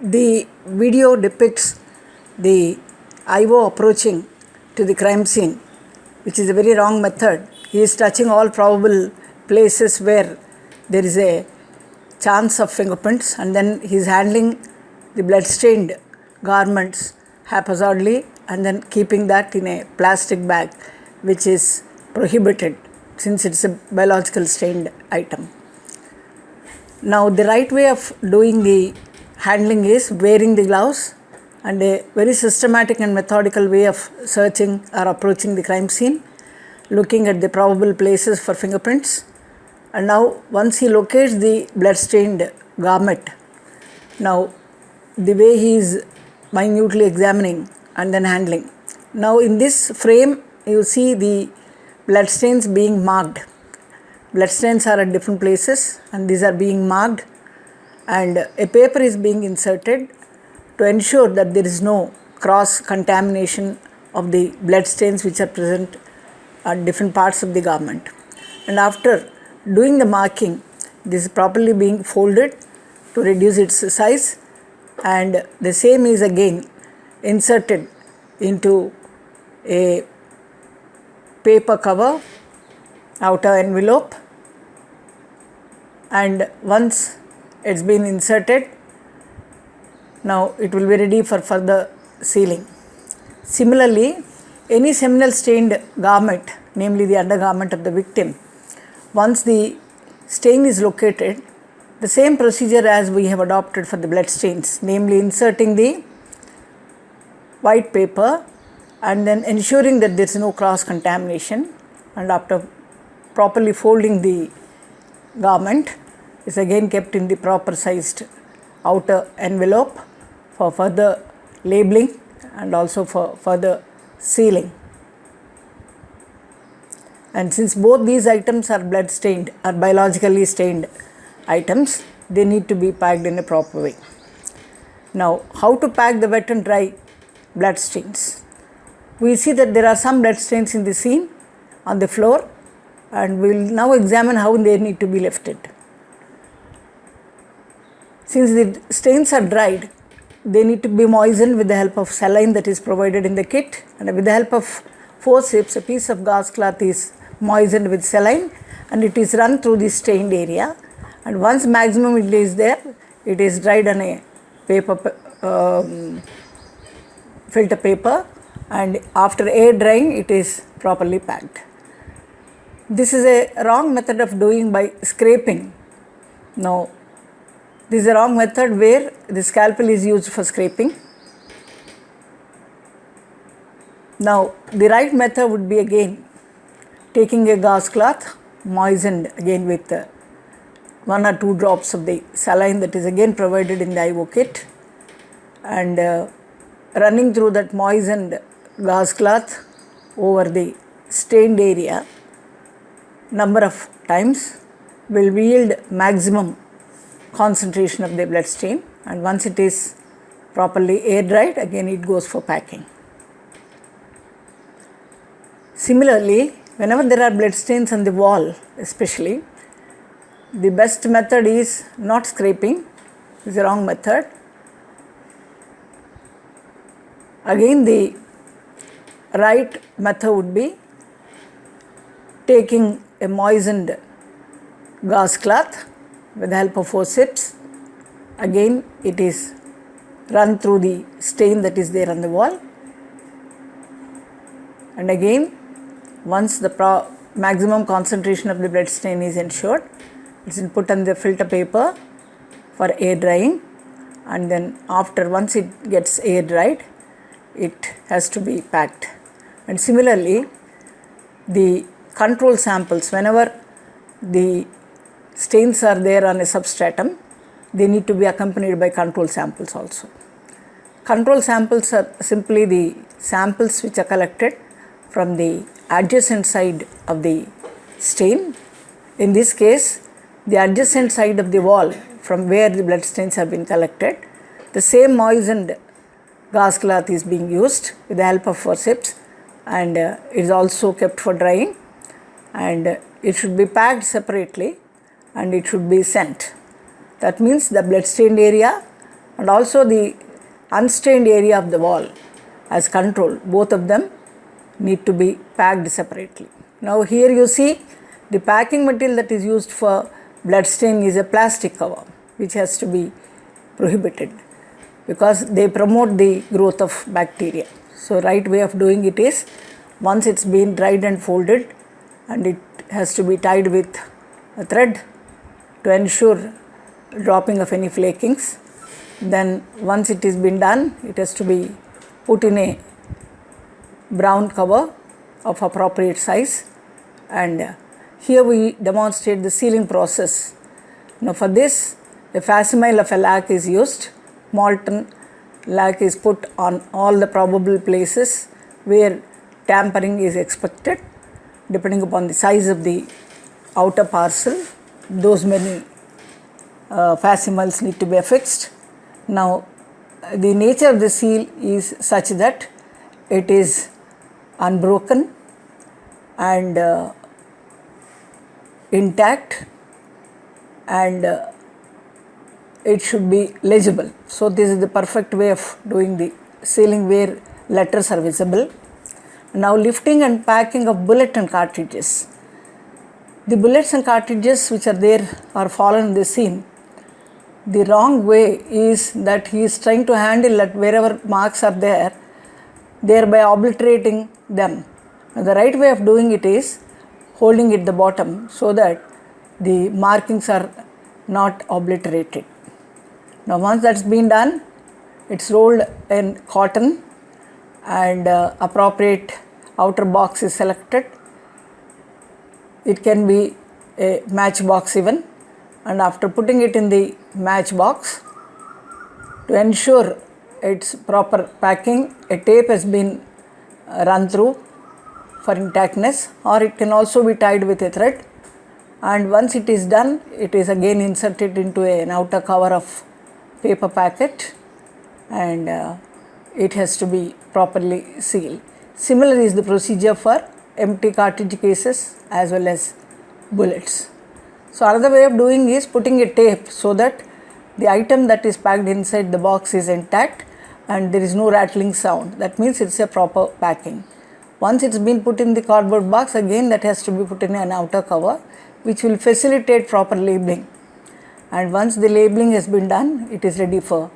The video depicts the IO approaching to the crime scene, which is a very wrong method. He is touching all probable places where there is a chance of fingerprints, and then he is handling the blood-stained garments haphazardly and then keeping that in a plastic bag, which is prohibited since it's a biological stained item. Now, the right way of doing the handling is wearing the gloves and a very systematic and methodical way of searching or approaching the crime scene, looking at the probable places for fingerprints. And now, once he locates the blood-stained garment, now the way he is minutely examining and then handling. Now, in this frame, you see the bloodstains being marked. Bloodstains are at different places and these are being marked, and a paper is being inserted to ensure that there is no cross contamination of the bloodstains which are present at different parts of the garment. And after doing the marking, this is properly being folded to reduce its size, and the same is again inserted into a paper cover, outer envelope, and once it's been inserted, now it will be ready for further sealing. Similarly, any seminal stained garment, namely the undergarment of the victim, once the stain is located, the same procedure as we have adopted for the blood stains, namely inserting the white paper and then ensuring that there is no cross contamination, and after properly folding the garment is again kept in the proper sized outer envelope for further labeling and also for further sealing. And since both these items are blood stained or biologically stained items, they need to be packed in a proper way. Now, how to pack the wet and dry blood stains? We see that there are some blood stains in the scene on the floor, and we will now examine how they need to be lifted. Since the stains are dried, they need to be moistened with the help of saline that is provided in the kit, and with the help of forceps, a piece of gauze cloth is moistened with saline and it is run through the stained area, and once maximum it is there, it is dried on a paper, filter paper, and after air drying it is properly packed. This is a wrong method of doing by scraping. Now, this is a wrong method where the scalpel is used for scraping. Now, the right method would be again taking a gauze cloth, moistened again with 1 or 2 drops of the saline that is again provided in the IO kit, and running through that moistened gauze cloth over the stained area number of times will yield maximum concentration of the blood stain, and once it is properly air dried, again it goes for packing. Similarly, whenever there are blood stains on the wall especially, the best method is not scraping. This is the wrong method. Again, the right method would be taking a moistened gauze cloth with the help of forceps. Again, it is run through the stain that is there on the wall, and again, once the maximum concentration of the blood stain is ensured, it is put on the filter paper for air drying, and then after once it gets air dried, it has to be packed. And similarly, the control samples, whenever the stains are there on a substratum, they need to be accompanied by control samples also. Control samples are simply the samples which are collected from the adjacent side of the stain. In this case, the adjacent side of the wall from where the blood stains have been collected, the same moistened gauze cloth is being used with the help of forceps, and it is also kept for drying, and it should be packed separately and it should be sent. That means the blood stained area and also the unstained area of the wall as control. Both of them need to be packed separately. Now here you see the packing material that is used for bloodstain is a plastic cover, which has to be prohibited because they promote the growth of bacteria. So right way of doing it is, once it's been dried and folded, and it has to be tied with a thread to ensure dropping of any flakings. Then once it is been done, it has to be put in a brown cover of appropriate size, and here we demonstrate the sealing process. Now for this, a facsimile of a lac is used. Molten lac is put on all the probable places where tampering is expected. Depending upon the size of the outer parcel, those many facsimiles need to be affixed. Now the nature of the seal is such that it is unbroken and intact, and it should be legible. So this is the perfect way of doing the sealing where letters are visible. Now lifting and packing of bullet and cartridges. The bullets and cartridges which are there are fallen in the scene. The wrong way is that he is trying to handle that wherever marks are there, thereby obliterating them. And the right way of doing it is holding it at the bottom so that the markings are not obliterated. Now once that's been done, it's rolled in cotton and appropriate outer box is selected. It can be a matchbox even, and after putting it in the matchbox, to ensure its proper packing, a tape has been run through for intactness, or it can also be tied with a thread, and once it is done, it is again inserted into an outer cover of paper packet, and it has to be properly sealed. Similar is the procedure for empty cartridge cases as well as bullets. So another way of doing is putting a tape so that the item that is packed inside the box is intact and there is no rattling sound. That means it's a proper packing. Once it's been put in the cardboard box, again that has to be put in an outer cover which will facilitate proper labeling. And once the labeling has been done, it is ready for